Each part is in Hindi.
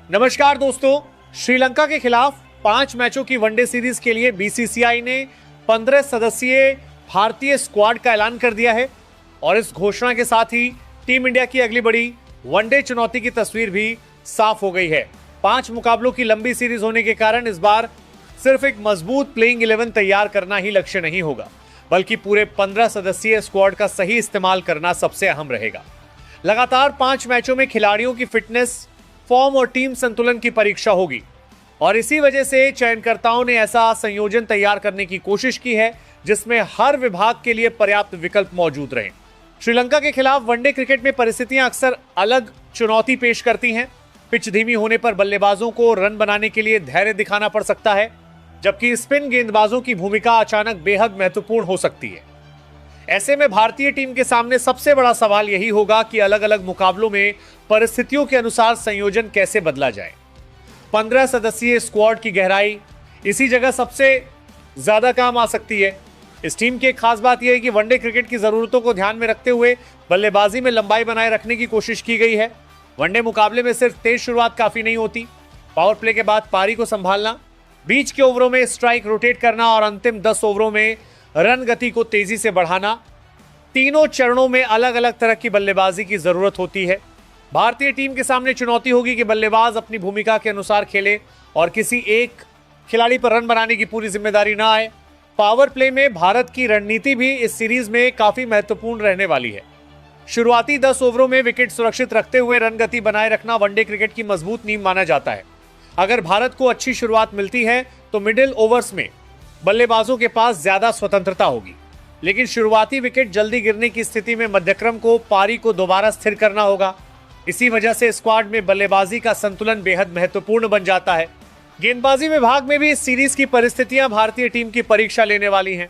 नमस्कार दोस्तों, श्रीलंका के खिलाफ 5 मैचों की वनडे सीरीज के लिए बीसीसीआई ने 15 सदस्यीय भारतीय स्क्वाड का ऐलान कर दिया है और इस घोषणा के साथ ही टीम इंडिया की अगली बड़ी वनडे चुनौती की तस्वीर भी साफ हो गई है। 5 मुकाबलों की लंबी सीरीज होने के कारण इस बार सिर्फ एक मजबूत प्लेइंग 11 तैयार करना ही लक्ष्य नहीं होगा, बल्कि पूरे 15 सदस्यीय स्क्वाड का सही इस्तेमाल करना सबसे अहम रहेगा। लगातार 5 मैचों में खिलाड़ियों की फिटनेस, फॉर्म और टीम संतुलन की परीक्षा होगी और इसी वजह से चयनकर्ताओं ने ऐसा संयोजन तैयार करने की कोशिश की है जिसमें हर विभाग के लिए पर्याप्त विकल्प मौजूद रहें। श्रीलंका के खिलाफ वनडे क्रिकेट में परिस्थितियां अक्सर अलग चुनौती पेश करती हैं। पिच धीमी होने पर बल्लेबाजों को रन बनाने के लिए धैर्य दिखाना पड़ सकता है, जबकि स्पिन गेंदबाजों की भूमिका अचानक बेहद महत्वपूर्ण हो सकती है। ऐसे में भारतीय टीम के सामने सबसे बड़ा सवाल यही होगा कि अलग अलग मुकाबलों में परिस्थितियों के अनुसार संयोजन कैसे बदला जाए। 15 सदस्यीय स्क्वाड की गहराई इसी जगह सबसे ज्यादा काम आ सकती है। इस टीम की एक खास बात यह है कि वनडे क्रिकेट की जरूरतों को ध्यान में रखते हुए बल्लेबाजी में लंबाई बनाए रखने की कोशिश की गई है। वनडे मुकाबले में सिर्फ तेज शुरुआत काफी नहीं होती, पावर प्ले के बाद पारी को संभालना, बीच के ओवरों में स्ट्राइक रोटेट करना और अंतिम 10 ओवरों में रन गति को तेजी से बढ़ाना, तीनों चरणों में अलग अलग तरह की बल्लेबाजी की जरूरत होती है। भारतीय टीम के सामने चुनौती होगी कि बल्लेबाज अपनी भूमिका के अनुसार खेले और किसी एक खिलाड़ी पर रन बनाने की पूरी जिम्मेदारी ना आए। पावर प्ले में भारत की रणनीति भी इस सीरीज में काफी महत्वपूर्ण रहने वाली है। शुरुआती 10 ओवरों में विकेट सुरक्षित रखते हुए रन गति बनाए रखना वनडे क्रिकेट की मजबूत नींव माना जाता है। अगर भारत को अच्छी शुरुआत मिलती है तो मिडिल ओवर्स में बल्लेबाजों के पास ज्यादा स्वतंत्रता होगी, लेकिन शुरुआती विकेट जल्दी गिरने की स्थिति में मध्यक्रम को पारी को दोबारा स्थिर करना होगा। इसी वजह से स्क्वाड में बल्लेबाजी का संतुलन बेहद महत्वपूर्ण बन जाता है। गेंदबाजी विभाग में भी इस सीरीज की परिस्थितियां भारतीय टीम की परीक्षा लेने वाली हैं।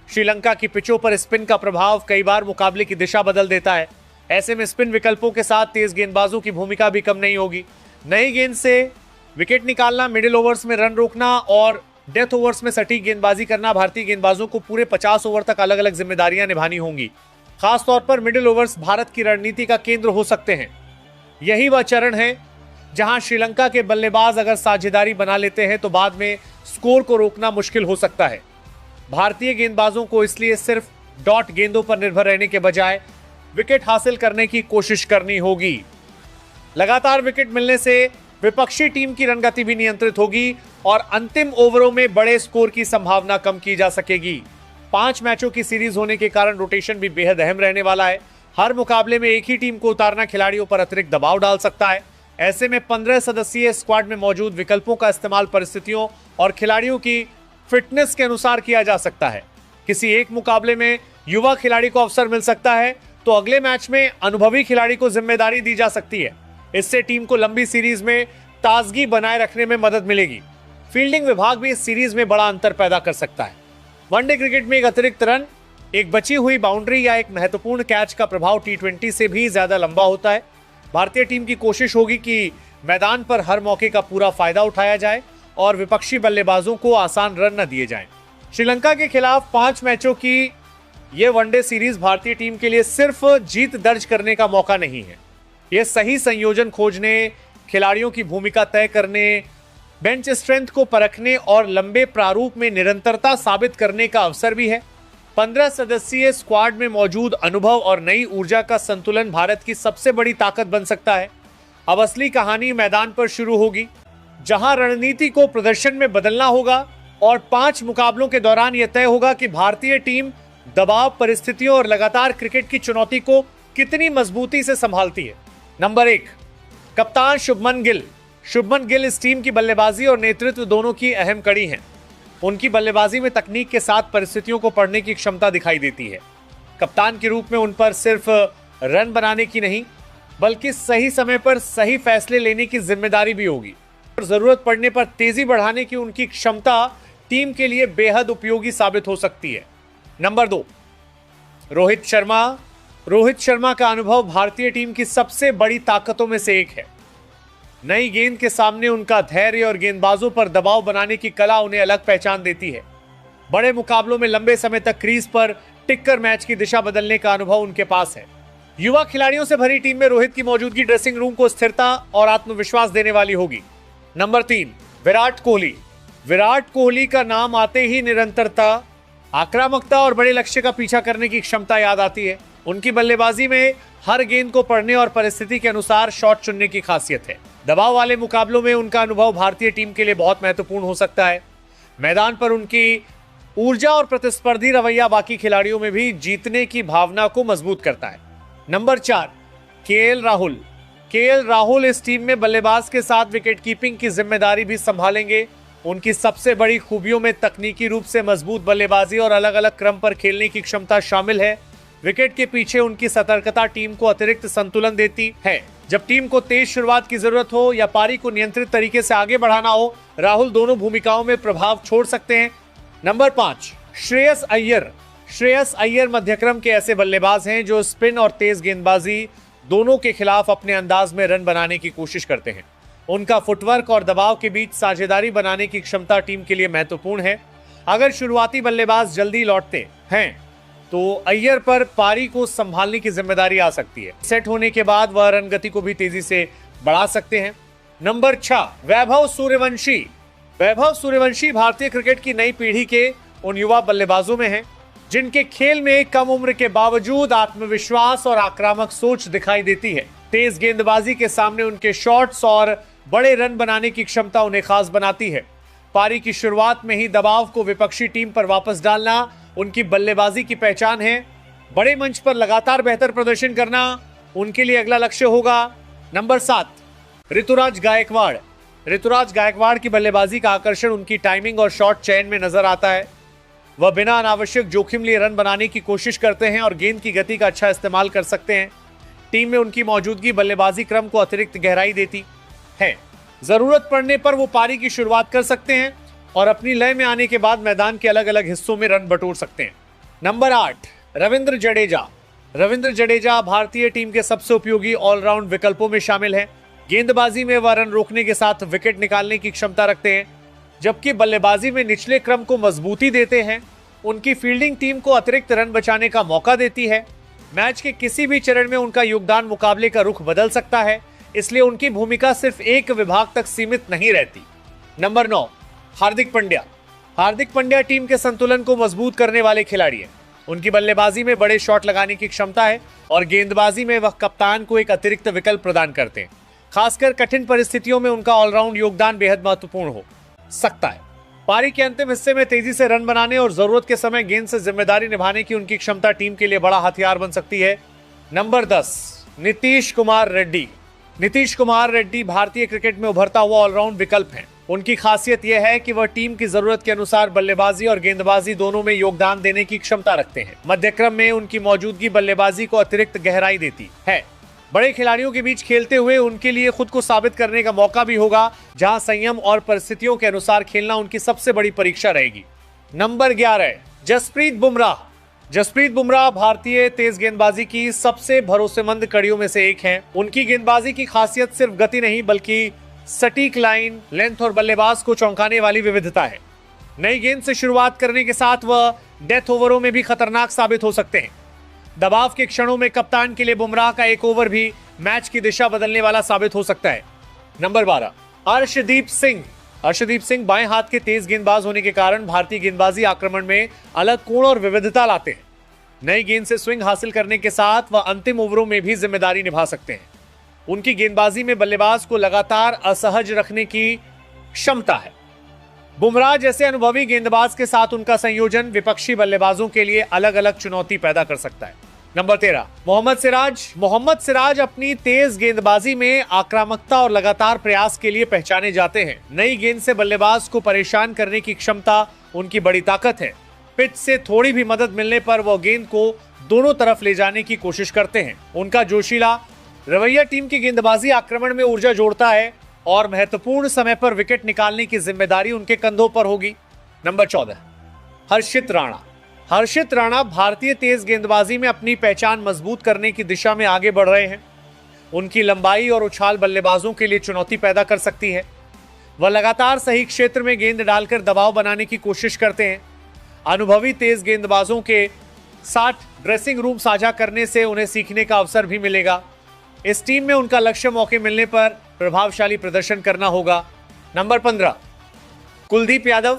श्रीलंका की पिचों पर स्पिन का प्रभाव कई बार मुकाबले की दिशा बदल देता है। ऐसे में स्पिन विकल्पों के साथ तेज गेंदबाजों की भूमिका भी कम नहीं होगी। नई गेंद से विकेट निकालना, मिडिल ओवर्स में रन रोकना और डेथ ओवर्स में सटीक गेंदबाजी करना भारतीय गेंदबाजों को पूरे 50 ओवर तक अलग अलग जिम्मेदारियां निभानी होंगी। खासतौर पर मिडिल ओवर्स भारत की रणनीति का केंद्र हो सकते हैं। यही वह चरण है जहां श्रीलंका के बल्लेबाज अगर साझेदारी बना लेते हैं तो बाद में स्कोर को रोकना मुश्किल हो सकता है। भारतीय गेंदबाजों को इसलिए सिर्फ डॉट गेंदों पर निर्भर रहने के बजाय विकेट हासिल करने की कोशिश करनी होगी। लगातार विकेट मिलने से विपक्षी टीम की रनगति भी नियंत्रित होगी और अंतिम ओवरों में बड़े स्कोर की संभावना कम की जा सकेगी। 5 मैचों की सीरीज होने के कारण रोटेशन भी बेहद अहम रहने वाला है। हर मुकाबले में एक ही टीम को उतारना खिलाड़ियों पर अतिरिक्त दबाव डाल सकता है। ऐसे में 15 सदस्यीय स्क्वाड में मौजूद विकल्पों का इस्तेमाल परिस्थितियों और खिलाड़ियों की फिटनेस के अनुसार किया जा सकता है। किसी एक मुकाबले में युवा खिलाड़ी को अवसर मिल सकता है तो अगले मैच में अनुभवी खिलाड़ी को जिम्मेदारी दी जा सकती है। इससे टीम को लंबी सीरीज में ताजगी बनाए रखने में मदद मिलेगी। फील्डिंग विभाग भी इस सीरीज में बड़ा अंतर पैदा कर सकता है। वनडे क्रिकेट में एक अतिरिक्त रन, एक बची हुई बाउंड्री या एक महत्वपूर्ण कैच का प्रभाव T20 से भी ज्यादा लंबा होता है। भारतीय टीम की कोशिश होगी कि मैदान पर हर मौके का पूरा फायदा उठाया जाए और विपक्षी बल्लेबाजों को आसान रन न दिए जाएं। श्रीलंका के खिलाफ 5 मैचों की यह वनडे सीरीज भारतीय टीम के लिए सिर्फ जीत दर्ज करने का मौका नहीं है। यह सही संयोजन खोजने, खिलाड़ियों की भूमिका तय करने, बेंच स्ट्रेंथ को परखने और लंबे प्रारूप में निरंतरता साबित करने का अवसर भी है। 15 सदस्यीय स्क्वाड में मौजूद अनुभव और नई ऊर्जा का संतुलन भारत की सबसे बड़ी ताकत बन सकता है। अब असली कहानी मैदान पर शुरू होगी, जहां रणनीति को प्रदर्शन में बदलना होगा और 5 मुकाबलों के दौरान यह तय होगा कि भारतीय टीम दबाव, परिस्थितियों और लगातार क्रिकेट की चुनौती को कितनी मजबूती से संभालती है। नंबर 1, कप्तान शुभमन गिल। शुभमन गिल इस टीम की बल्लेबाजी और नेतृत्व दोनों की अहम कड़ी हैं। उनकी बल्लेबाजी में तकनीक के साथ परिस्थितियों को पढ़ने की क्षमता दिखाई देती है। कप्तान के रूप में उन पर सिर्फ रन बनाने की नहीं, बल्कि सही समय पर सही फैसले लेने की जिम्मेदारी भी होगी। जरूरत पड़ने पर तेजी बढ़ाने की उनकी क्षमता टीम के लिए बेहद उपयोगी साबित हो सकती है। नंबर 2, रोहित शर्मा। रोहित शर्मा का अनुभव भारतीय टीम की सबसे बड़ी ताकतों में से एक है। नई गेंद के सामने उनका धैर्य और गेंदबाजों पर दबाव बनाने की कला उन्हें अलग पहचान देती है। बड़े मुकाबलों में लंबे समय तक क्रीज पर टिककर मैच की दिशा बदलने का अनुभव उनके पास है। युवा खिलाड़ियों से भरी टीम में रोहित की मौजूदगी ड्रेसिंग रूम को स्थिरता और आत्मविश्वास देने वाली होगी। नंबर 3, विराट कोहली। विराट कोहली का नाम आते ही निरंतरता, आक्रामकता और बड़े लक्ष्य का पीछा करने की क्षमता याद आती है। उनकी बल्लेबाजी में हर गेंद को पढ़ने और परिस्थिति के अनुसार शॉट चुनने की खासियत है। दबाव वाले मुकाबलों में उनका अनुभव भारतीय टीम के लिए बहुत महत्वपूर्ण हो सकता है। मैदान पर उनकी ऊर्जा और प्रतिस्पर्धी रवैया बाकी खिलाड़ियों में भी जीतने की भावना को मजबूत करता है। Number 4, KL Rahul. KL Rahul इस टीम में बल्लेबाज के साथ विकेट कीपिंग की जिम्मेदारी भी संभालेंगे। उनकी सबसे बड़ी खूबियों में तकनीकी रूप से मजबूत बल्लेबाजी और अलग अलग क्रम पर खेलने की क्षमता शामिल है। विकेट के पीछे उनकी सतर्कता टीम को अतिरिक्त संतुलन देती है। जब टीम को तेज शुरुआत की जरूरत हो या पारी को नियंत्रित तरीके से आगे बढ़ाना हो, राहुल दोनों भूमिकाओं में प्रभाव छोड़ सकते हैं। नंबर 5, श्रेयस अय्यर। श्रेयस अय्यर मध्यक्रम के ऐसे बल्लेबाज हैं जो स्पिन और तेज गेंदबाजी दोनों के खिलाफ अपने अंदाज में रन बनाने की कोशिश करते हैं। उनका फुटवर्क और दबाव के बीच साझेदारी बनाने की क्षमता टीम के लिए महत्वपूर्ण है। अगर शुरुआती बल्लेबाज जल्दी लौटते हैं तो अय्यर पर पारी को संभालने की जिम्मेदारी आ सकती है। सेट होने के बाद वह रन गति को भी तेजी से बढ़ा सकते हैं। नंबर 6, वैभव सूर्यवंशी। वैभव सूर्यवंशी भारतीय क्रिकेट की नई पीढ़ी के उन युवा बल्लेबाजों में हैं जिनके खेल में कम उम्र के बावजूद आत्मविश्वास और आक्रामक सोच दिखाई देती है। तेज गेंदबाजी के सामने उनके शॉट्स और बड़े रन बनाने की क्षमता उन्हें खास बनाती है। पारी की शुरुआत में ही दबाव को विपक्षी टीम पर वापस डालना उनकी बल्लेबाजी की पहचान है। बड़े मंच पर लगातार बेहतर प्रदर्शन करना उनके लिए अगला लक्ष्य होगा। नंबर 7, ऋतुराज गायकवाड़। ऋतुराज गायकवाड़ की बल्लेबाजी का आकर्षण उनकी टाइमिंग और शॉट चयन में नजर आता है। वह बिना अनावश्यक जोखिम लिए रन बनाने की कोशिश करते हैं और गेंद की गति का अच्छा इस्तेमाल कर सकते हैं। टीम में उनकी मौजूदगी बल्लेबाजी क्रम को अतिरिक्त गहराई देती है। जरूरत पड़ने पर वो पारी की शुरुआत कर सकते हैं और अपनी लय में आने के बाद मैदान के अलग अलग हिस्सों में रन बटोर सकते हैं। नंबर 8, रविंद्र जडेजा। रविंद्र जडेजा भारतीय टीम के सबसे उपयोगी ऑलराउंड विकल्पों में शामिल है। गेंदबाजी में वह रन रोकने के साथ विकेट निकालने की क्षमता रखते हैं, जबकि बल्लेबाजी में निचले क्रम को मजबूती देते हैं। उनकी फील्डिंग टीम को अतिरिक्त रन बचाने का मौका देती है। मैच के किसी भी चरण में उनका योगदान मुकाबले का रुख बदल सकता है, इसलिए उनकी भूमिका सिर्फ एक विभाग तक सीमित नहीं रहती। नंबर 9, हार्दिक पांड्या। हार्दिक पांड्या टीम के संतुलन को मजबूत करने वाले खिलाड़ी हैं। उनकी बल्लेबाजी में बड़े शॉट लगाने की क्षमता है और गेंदबाजी में वह कप्तान को एक अतिरिक्त विकल्प प्रदान करते हैं। खासकर कठिन परिस्थितियों में उनका ऑलराउंड योगदान बेहद महत्वपूर्ण हो सकता है। पारी के अंतिम हिस्से में तेजी से रन बनाने और जरूरत के समय गेंद से जिम्मेदारी निभाने की उनकी क्षमता टीम के लिए बड़ा हथियार बन सकती है। नंबर 10, नीतीश कुमार रेड्डी। नीतीश कुमार रेड्डी भारतीय क्रिकेट में उभरता हुआ ऑलराउंड विकल्प हैं। उनकी खासियत यह है कि वह टीम की जरूरत के अनुसार बल्लेबाजी और गेंदबाजी दोनों में योगदान देने की क्षमता रखते हैं। मध्यक्रम में उनकी मौजूदगी बल्लेबाजी को अतिरिक्त गहराई देती है। बड़े खिलाड़ियों के बीच खेलते हुए उनके लिए खुद को साबित करने का मौका भी होगा, जहां संयम और परिस्थितियों के अनुसार खेलना उनकी सबसे बड़ी परीक्षा रहेगी। नंबर 11, जसप्रीत बुमराह। जसप्रीत बुमराह भारतीय तेज गेंदबाजी की सबसे भरोसेमंद कड़ियों में से एक हैं। उनकी गेंदबाजी की खासियत सिर्फ गति नहीं बल्कि सटीक लाइन, लेंथ और बल्लेबाज को चौंकाने वाली विविधता है। नई गेंद से शुरुआत करने के साथ वह डेथ ओवरों में भी खतरनाक साबित हो सकते हैं। दबाव के क्षणों में कप्तान के लिए बुमराह का एक ओवर भी मैच की दिशा बदलने वाला साबित हो सकता है। नंबर 12, अर्शदीप सिंह। अर्शदीप सिंह बाएं हाथ के तेज गेंदबाज होने के कारण भारतीय गेंदबाजी आक्रमण में अलग कोण और विविधता लाते हैं। नई गेंद से स्विंग हासिल करने के साथ वह अंतिम ओवरों में भी जिम्मेदारी निभा सकते हैं। उनकी गेंदबाजी में बल्लेबाज को लगातार असहज रखने की क्षमता है। बुमराह जैसे अनुभवी गेंदबाज के साथ उनका संयोजन विपक्षी बल्लेबाजों के लिए अलग अलग चुनौती पैदा कर सकता है। नंबर 13, मोहम्मद सिराज। मोहम्मद सिराज अपनी तेज गेंदबाजी में आक्रामकता और लगातार प्रयास के लिए पहचाने जाते हैं। नई गेंद से बल्लेबाज को परेशान करने की क्षमता उनकी बड़ी ताकत है। पिच से थोड़ी भी मदद मिलने पर वह गेंद को दोनों तरफ ले जाने की कोशिश करते हैं। उनका जोशीला रवैया टीम की गेंदबाजी आक्रमण में ऊर्जा जोड़ता है और महत्वपूर्ण समय पर विकेट निकालने की जिम्मेदारी उनके कंधों पर होगी। नंबर 14, हर्षित राणा। हर्षित राणा भारतीय तेज गेंदबाजी में अपनी पहचान मजबूत करने की दिशा में आगे बढ़ रहे हैं। उनकी लंबाई और उछाल बल्लेबाजों के लिए चुनौती पैदा कर सकती है। वह लगातार सही क्षेत्र में गेंद डालकर दबाव बनाने की कोशिश करते हैं। अनुभवी तेज गेंदबाजों के साथ ड्रेसिंग रूम साझा करने से उन्हें सीखने का अवसर भी मिलेगा। इस टीम में उनका लक्ष्य मौके मिलने पर प्रभावशाली प्रदर्शन करना होगा। नंबर 15, कुलदीप यादव।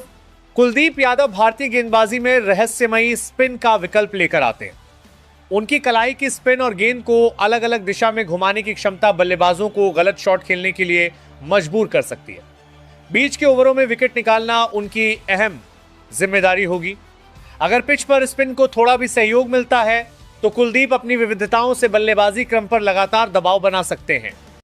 कुलदीप यादव भारतीय गेंदबाजी में रहस्यमयी स्पिन का विकल्प लेकर आते हैं। उनकी कलाई की स्पिन और गेंद को अलग अलग दिशा में घुमाने की क्षमता बल्लेबाजों को गलत शॉट खेलने के लिए मजबूर कर सकती है। बीच के ओवरों में विकेट निकालना उनकी अहम जिम्मेदारी होगी। अगर पिच पर स्पिन को थोड़ा भी सहयोग मिलता है तो कुलदीप अपनी विविधताओं से बल्लेबाजी क्रम पर लगातार दबाव बना सकते हैं।